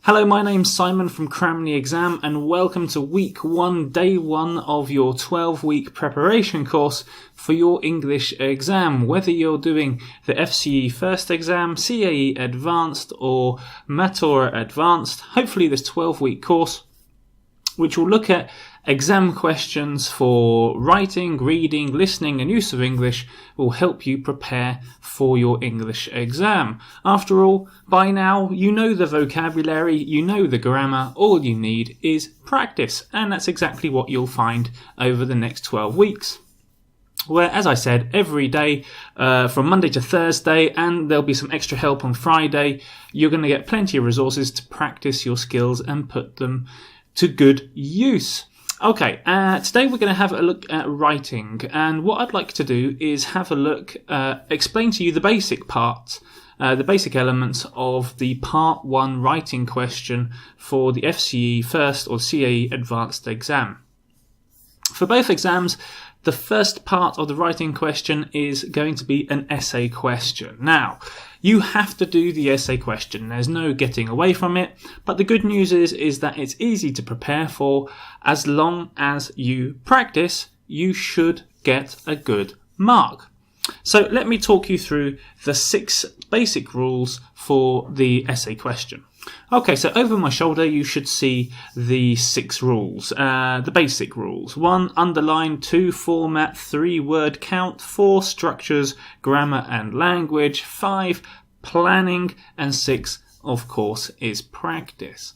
Hello, my name's Simon from CramTheExam and welcome to week 1, day 1 of your 12-week preparation course for your English exam. Whether you're doing the FCE first exam, CAE Advanced or Matura Advanced, hopefully this 12-week course, which will look at exam questions for writing, reading, listening and use of English, will help you prepare for your English exam. After all, by now you know the vocabulary, you know the grammar, all you need is practice, and that's exactly what you'll find over the next 12 weeks. Where, as I said, every day from Monday to Thursday, and there'll be some extra help on Friday, you're going to get plenty of resources to practice your skills and put them to good use. Okay, today we're going to have a look at writing, and what I'd like to do is have a look, explain to you the basic parts, the basic elements of the Part 1 writing question for the FCE First or CAE Advanced exam. For both exams, the first part of the writing question is going to be an essay question. Now, you have to do the essay question. There's no getting away from it. But the good news is that it's easy to prepare for. As long as you practice, you should get a good mark. So let me talk you through the 6 basic rules for the essay question. Okay, so over my shoulder you should see the 6 rules, the basic rules. 1, underline. 2, format. 3, word count. 4, structures, grammar and language. 5, planning. And 6, of course, is practice.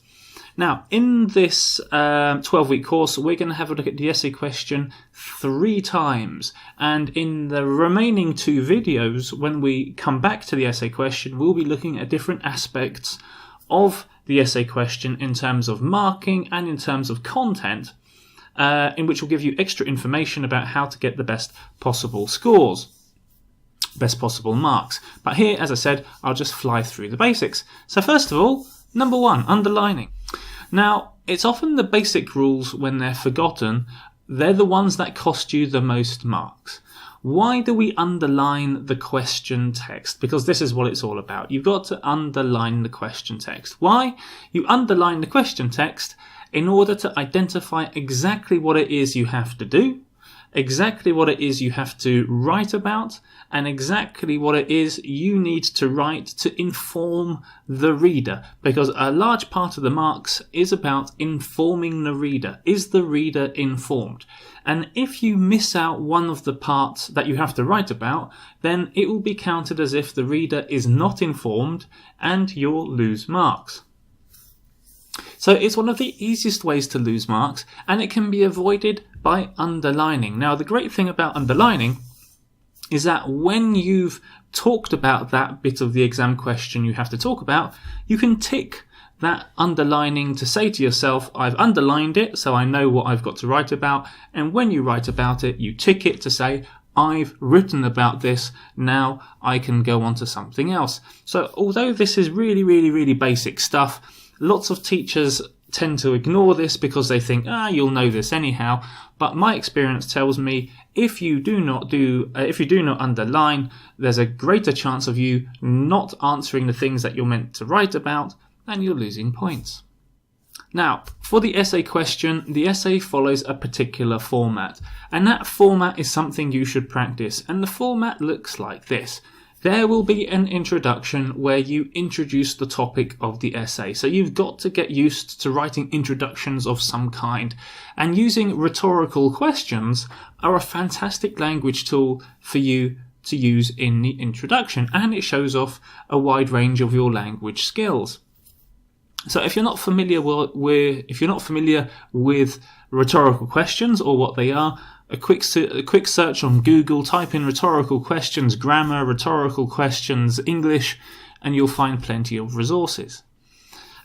Now, in this 12-week course, we're going to have a look at the essay question 3 times. And in the remaining 2 videos, when we come back to the essay question, we'll be looking at different aspects of the essay question in terms of marking and in terms of content, in which will give you extra information about how to get the best possible scores, best possible marks. But here, as I said, I'll just fly through the basics. So first of all, number 1, underlining. Now, it's often the basic rules when they're forgotten, they're the ones that cost you the most marks. Why do we underline the question text? Because this is what it's all about. You've got to underline the question text. Why? You underline the question text in order to identify exactly what it is you have to do, exactly what it is you have to write about, and exactly what it is you need to write to inform the reader. Because a large part of the marks is about informing the reader. Is the reader informed? And if you miss out one of the parts that you have to write about, then it will be counted as if the reader is not informed and you'll lose marks. So it's one of the easiest ways to lose marks, and it can be avoided by underlining. Now, the great thing about underlining is that when you've talked about that bit of the exam question you have to talk about, you can tick that underlining to say to yourself, I've underlined it, so I know what I've got to write about. And when you write about it, you tick it to say, I've written about this, now I can go on to something else. So although this is really basic stuff, lots of teachers tend to ignore this because they think, you'll know this anyhow. But my experience tells me if you do not underline, there's a greater chance of you not answering the things that you're meant to write about, and you're losing points. Now, for the essay question, the essay follows a particular format, and that format is something you should practice, and the format looks like this. There will be an introduction where you introduce the topic of the essay. So you've got to get used to writing introductions of some kind. And using rhetorical questions are a fantastic language tool for you to use in the introduction. And it shows off a wide range of your language skills. So if you're not familiar with rhetorical questions or what they are, a quick search on Google, type in rhetorical questions, grammar, rhetorical questions, English, and you'll find plenty of resources.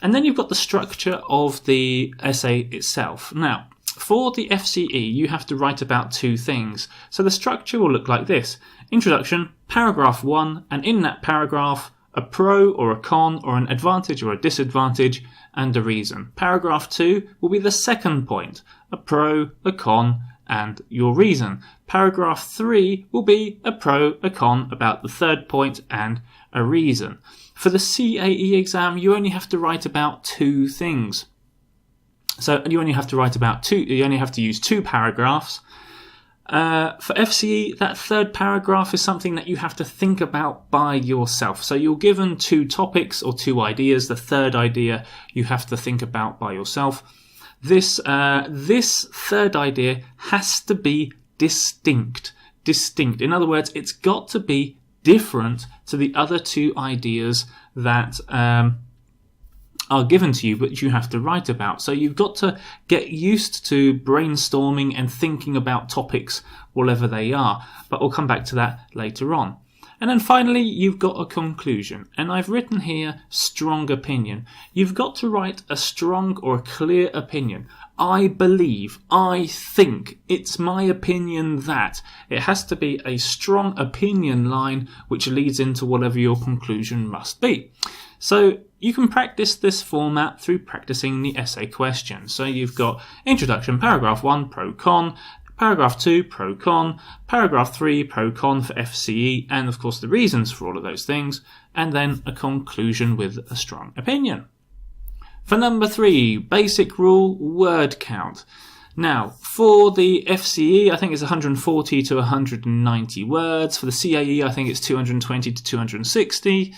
And then you've got the structure of the essay itself. Now, for the FCE, you have to write about 2 things. So the structure will look like this. Introduction, paragraph 1, and in that paragraph, a pro or a con or an advantage or a disadvantage and a reason. Paragraph 2 will be the second point, a pro, a con, and your reason. Paragraph 3 will be a pro, a con about the third point and a reason. For the CAE exam, you only have to write about 2 things. So you only have to write about 2, you only have to use 2 paragraphs. For FCE, that 3rd paragraph is something that you have to think about by yourself. So you're given 2 topics or 2 ideas. The 3rd idea you have to think about by yourself. This 3rd idea has to be distinct. In other words, it's got to be different to the other 2 ideas that are given to you, but you have to write about. So you've got to get used to brainstorming and thinking about topics, whatever they are. But we'll come back to that later on. And then finally, you've got a conclusion. And I've written here, strong opinion. You've got to write a strong or a clear opinion. I believe, I think, it's my opinion that. It has to be a strong opinion line which leads into whatever your conclusion must be. So you can practice this format through practicing the essay questions. So you've got introduction, paragraph 1, pro-con, paragraph 2, pro-con, paragraph 3, pro-con for FCE, and of course the reasons for all of those things, and then a conclusion with a strong opinion. For number 3, basic rule, word count. Now, for the FCE, I think it's 140 to 190 words. For the CAE, I think it's 220 to 260.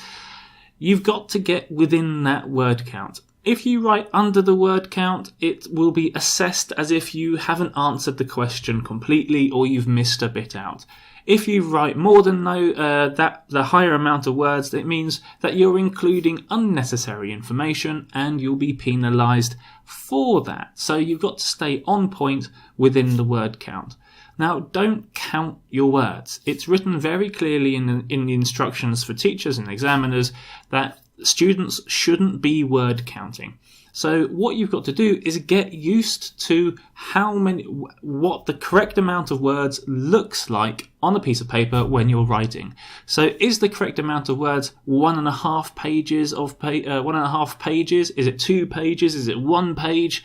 You've got to get within that word count. If you write under the word count, it will be assessed as if you haven't answered the question completely or you've missed a bit out. If you write more than the higher amount of words, it means that you're including unnecessary information and you'll be penalised for that. So you've got to stay on point within the word count. Now, don't count your words. It's written very clearly in the instructions for teachers and examiners that students shouldn't be word counting. So what you've got to do is get used to what the correct amount of words looks like on a piece of paper when you're writing. So is the correct amount of words 1.5 pages of 1.5 pages? Is it 2 pages? Is it 1 page?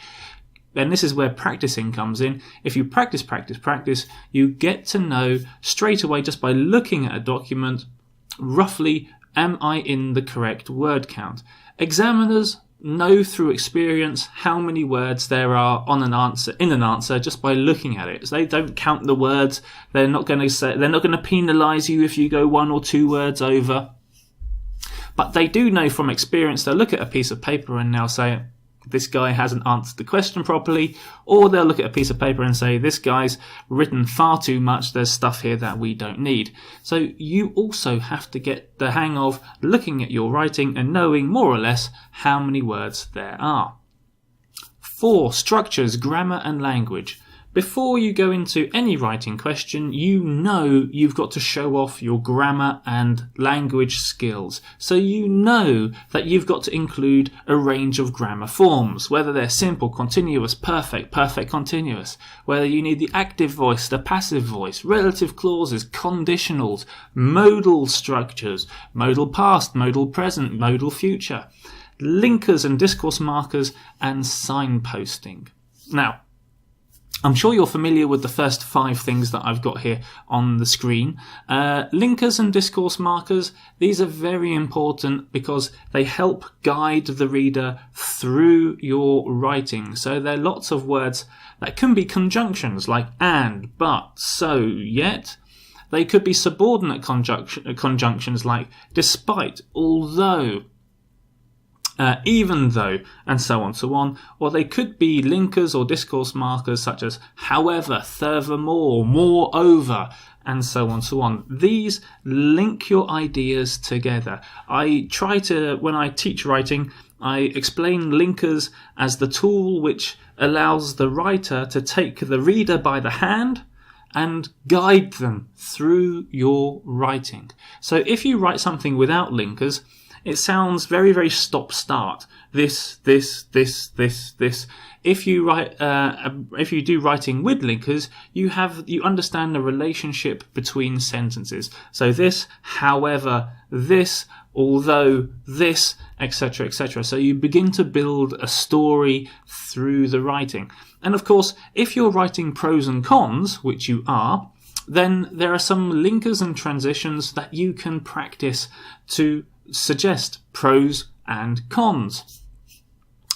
And this is where practicing comes in. If you practice, you get to know straight away just by looking at a document, roughly, am I in the correct word count? Examiners know through experience how many words there are in an answer just by looking at it. So they don't count the words. They're not going to penalise you if you go 1 or 2 words over. But they do know from experience. They'll look at a piece of paper and they'll say, this guy hasn't answered the question properly, or they'll look at a piece of paper and say, this guy's written far too much, there's stuff here that we don't need. So you also have to get the hang of looking at your writing and knowing more or less how many words there are. 4. Structures, grammar and language. Before you go into any writing question, you know you've got to show off your grammar and language skills. So you know that you've got to include a range of grammar forms, whether they're simple, continuous, perfect, perfect continuous, whether you need the active voice, the passive voice, relative clauses, conditionals, modal structures, modal past, modal present, modal future, linkers and discourse markers, and signposting. Now, I'm sure you're familiar with the first 5 things that I've got here on the screen. Linkers and discourse markers, these are very important because they help guide the reader through your writing. So there are lots of words that can be conjunctions like and, but, so, yet. They could be subordinate conjunctions like despite, although, even though, and so on, or they could be linkers or discourse markers such as however, furthermore, moreover, and so on. These link your ideas together. When I teach writing, I explain linkers as the tool which allows the writer to take the reader by the hand and guide them through your writing. So if you write something without linkers, it sounds very, very stop-start. This. If you do writing with linkers, you understand the relationship between sentences. So this, however, this, although, this, etc., etc. So you begin to build a story through the writing. And of course, if you're writing pros and cons, which you are, then there are some linkers and transitions that you can practice to suggest pros and cons.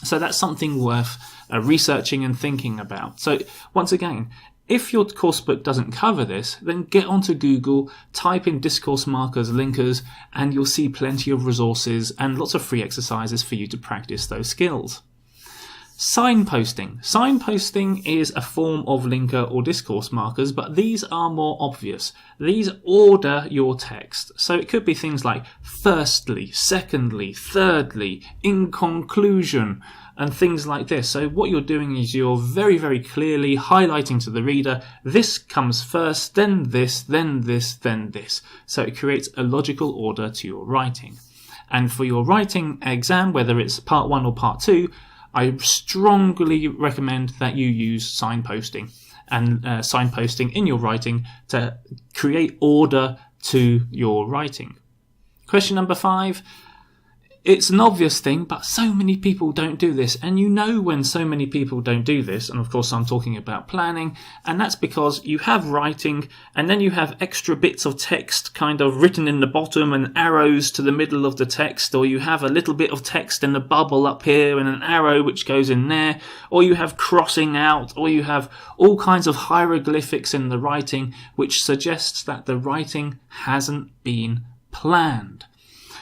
So that's something worth researching and thinking about. So once again, if your course book doesn't cover this, then get onto Google, type in discourse markers, linkers, and you'll see plenty of resources and lots of free exercises for you to practice those skills. Signposting. Signposting is a form of linker or discourse markers, but these are more obvious. These order your text. So it could be things like firstly, secondly, thirdly, in conclusion, and things like this. So what you're doing is you're very, very clearly highlighting to the reader, this comes first, then this, then this, then this. So it creates a logical order to your writing. And for your writing exam, whether it's part 1 or part 2, I strongly recommend that you use signposting and signposting in your writing to create order to your writing. Question number 5. It's an obvious thing, but so many people don't do this. And you know when so many people don't do this, and of course I'm talking about planning, and that's because you have writing and then you have extra bits of text kind of written in the bottom and arrows to the middle of the text, or you have a little bit of text in a bubble up here and an arrow which goes in there, or you have crossing out, or you have all kinds of hieroglyphics in the writing which suggests that the writing hasn't been planned.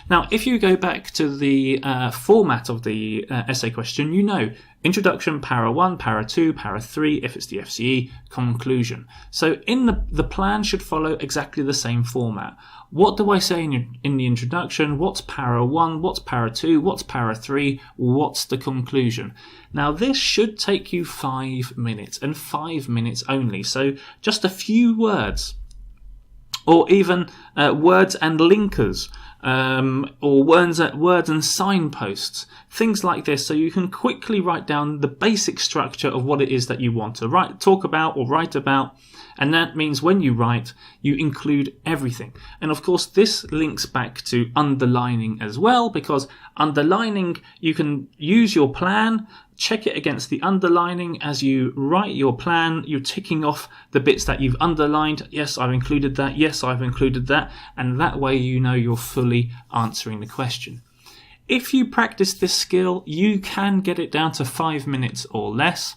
Now, if you go back to the format of the essay question, you know, introduction, para 1, para 2, para 3, if it's the FCE, conclusion. So in the plan should follow exactly the same format. What do I say in the introduction? What's para 1? What's para 2? What's para 3? What's the conclusion? Now, this should take you 5 minutes, and 5 minutes only. So just a few words, or even words and linkers. Or words and signposts, things like this, so you can quickly write down the basic structure of what it is that you want to talk about or write about, and that means when you write, you include everything. And of course, this links back to underlining as well, because underlining, you can use your plan, check it against the underlining as you write your plan. You're ticking off the bits that you've underlined. Yes, I've included that. Yes, I've included that. And that way you know you're fully answering the question. If you practice this skill, you can get it down to 5 minutes or less,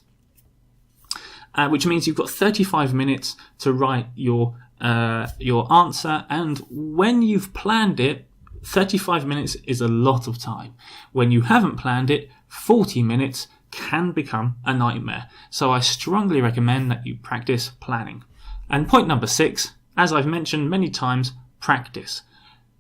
which means you've got 35 minutes to write your answer. And when you've planned it, 35 minutes is a lot of time. When you haven't planned it, 40 minutes can become a nightmare. So I strongly recommend that you practice planning. And point number 6, as I've mentioned many times, practice.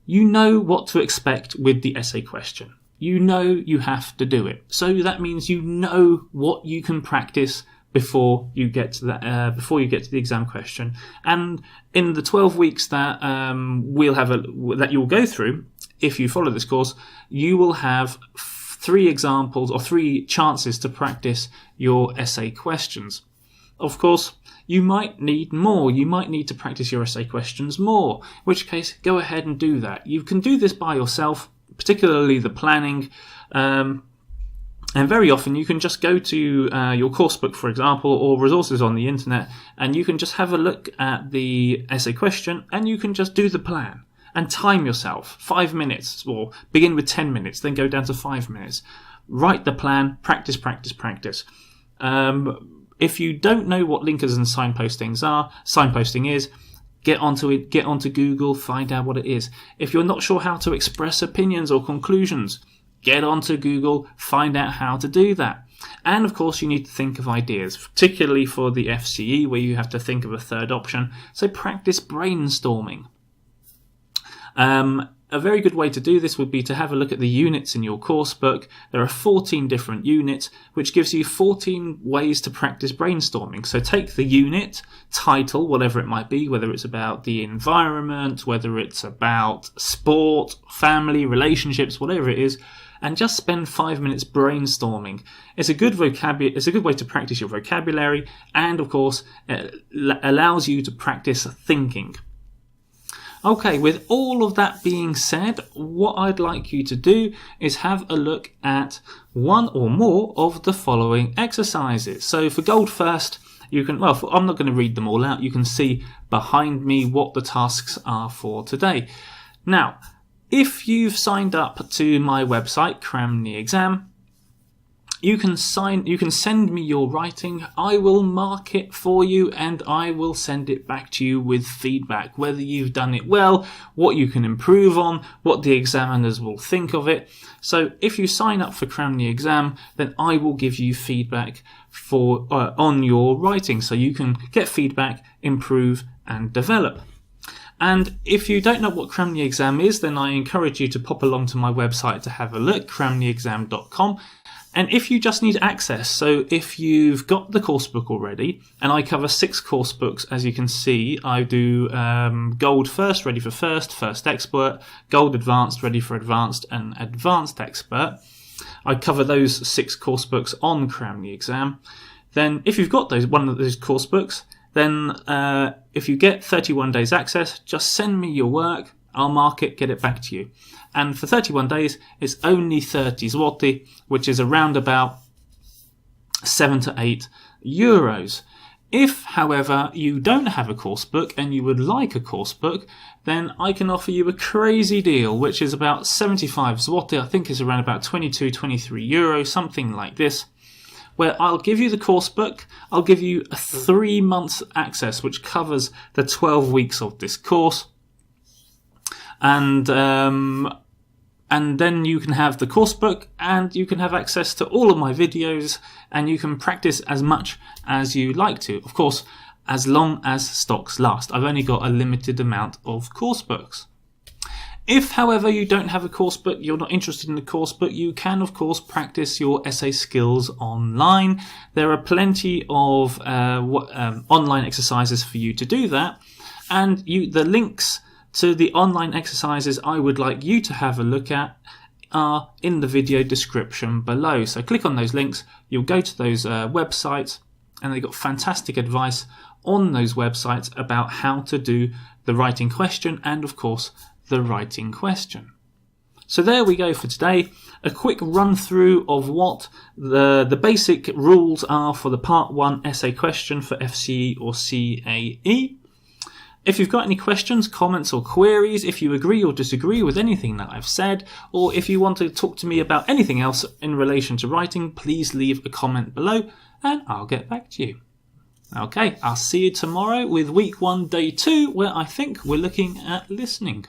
You know what to expect with the essay question. You know you have to do it. So that means you know what you can practice before you get to the exam question. And in the 12 weeks that that you'll go through, if you follow this course, you will have 3 examples or 3 chances to practice your essay questions. Of course, you might need more. You might need to practice your essay questions more, in which case go ahead and do that. You can do this by yourself, particularly the planning, and very often you can just go to your course book, for example, or resources on the internet, and you can just have a look at the essay question and you can just do the plan. And time yourself, 5 minutes, or begin with 10 minutes, then go down to 5 minutes. Write the plan, practice, practice, practice. If you don't know what linkers and signposting is, get onto it, get onto Google, find out what it is. If you're not sure how to express opinions or conclusions, get onto Google, find out how to do that. And of course, you need to think of ideas, particularly for the FCE, where you have to think of a third option. So practice brainstorming. A very good way to do this would be to have a look at the units in your course book. There are 14 different units, which gives you 14 ways to practice brainstorming. So take the unit, title, whatever it might be, whether it's about the environment, whether it's about sport, family, relationships, whatever it is, and just spend 5 minutes brainstorming. It's a good way to practice your vocabulary, and of course, it allows you to practice thinking. Okay, with all of that being said, what I'd like you to do is have a look at one or more of the following exercises. So for Gold First, you can, I'm not going to read them all out. You can see behind me what the tasks are for today. Now, If you've signed up to my website, CramTheExam, you can send me your writing. I will mark it for you and I will send it back to you with feedback, whether you've done it well, what you can improve on, what the examiners will think of it. So if you sign up for CramTheExam, then I will give you feedback on your writing, so you can get feedback, improve and develop. And if you don't know what CramTheExam is, then I encourage you to pop along to my website to have a look, cramtheexam.com. And if you just need access, so if you've got the course book already, and I cover 6 course books, as you can see, I do Gold First, Ready for First Expert, Gold Advanced, Ready for Advanced, and Advanced Expert. I cover those 6 course books on CramTheExam. Then if you've got one of those course books, then if you get 31 days access, just send me your work. I'll mark it, get it back to you. And for 31 days, it's only 30 zloty, which is around about 7 to 8 euros. If, however, you don't have a course book and you would like a course book, then I can offer you a crazy deal, which is about 75 zloty. I think it's around about 22, 23 euros, something like this, where I'll give you the course book. I'll give you a 3 months access, which covers the 12 weeks of this course. And then you can have the course book and you can have access to all of my videos and you can practice as much as you like to. Of course, as long as stocks last. I've only got a limited amount of course books. If, however, you don't have a course book, you're not interested in the course book, you can, of course, practice your essay skills online. There are plenty of online exercises for you to do that. And the links to the online exercises I would like you to have a look at are in the video description below. So click on those links, you'll go to those websites, and they've got fantastic advice on those websites about how to do the writing question and, of course, the writing question. So there we go for today. A quick run through of what the basic rules are for the Part 1 essay question for FCE or CAE. If you've got any questions, comments or queries, if you agree or disagree with anything that I've said, or if you want to talk to me about anything else in relation to writing, please leave a comment below and I'll get back to you. Okay, I'll see you tomorrow with week 1, day 2, where I think we're looking at listening.